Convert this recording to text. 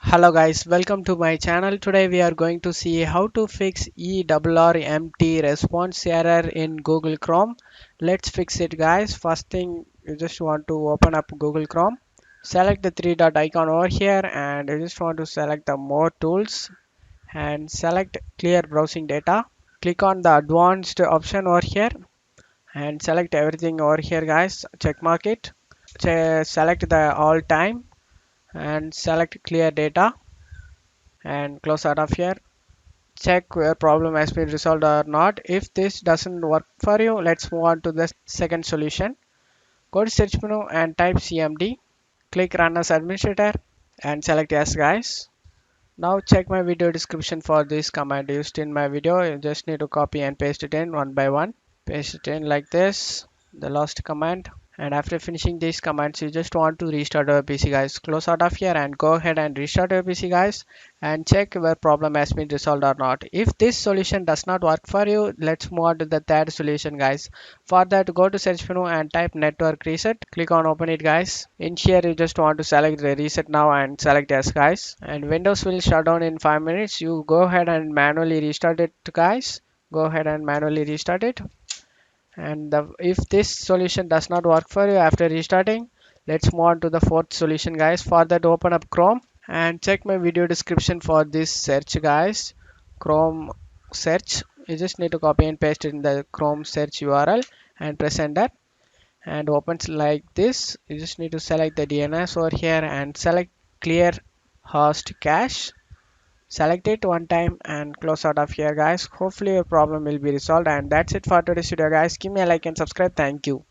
Hello guys, welcome to my channel. Today we are going to see how to fix ERRMT response error in Google Chrome. Let's fix it guys. First thing, you just want to open up Google Chrome. Select the three dot icon over here and you just want to select the more tools and select clear browsing data. Click on the advanced option over here and select everything over here guys. Check mark it. Select the all time and select clear data and close out of here. Check where problem has been resolved or not. If this doesn't work for you, let's move on to the second solution. Go to search menu and type cmd. Click run as administrator and select yes guys. Now check my video description for this command used in my video. You just need to copy and paste it in one by one. Paste it in like this, the last command. And after finishing these commands, you just want to restart your PC guys. Close out of here and go ahead and restart your PC guys and check where problem has been resolved or not. If this solution does not work for you, let's move on to the third solution guys. For that, go to search menu and type network reset. Click on open it guys. In here you just want to select the reset now and select yes guys. And Windows will shut down in 5 minutes. You go ahead and manually restart it guys. Go ahead and manually restart it. And if this solution does not work for you after restarting, let's move on to the fourth solution guys. For that, open up Chrome and check my video description for this search guys. Chrome search, you just need to copy and paste it in the Chrome search URL and press enter and opens like this. You just need to select the DNS over here and select clear host cache. Select it one time and close out of here guys. Hopefully your problem will be resolved, and that's it for today's video guys. Give me a like and subscribe. Thank you.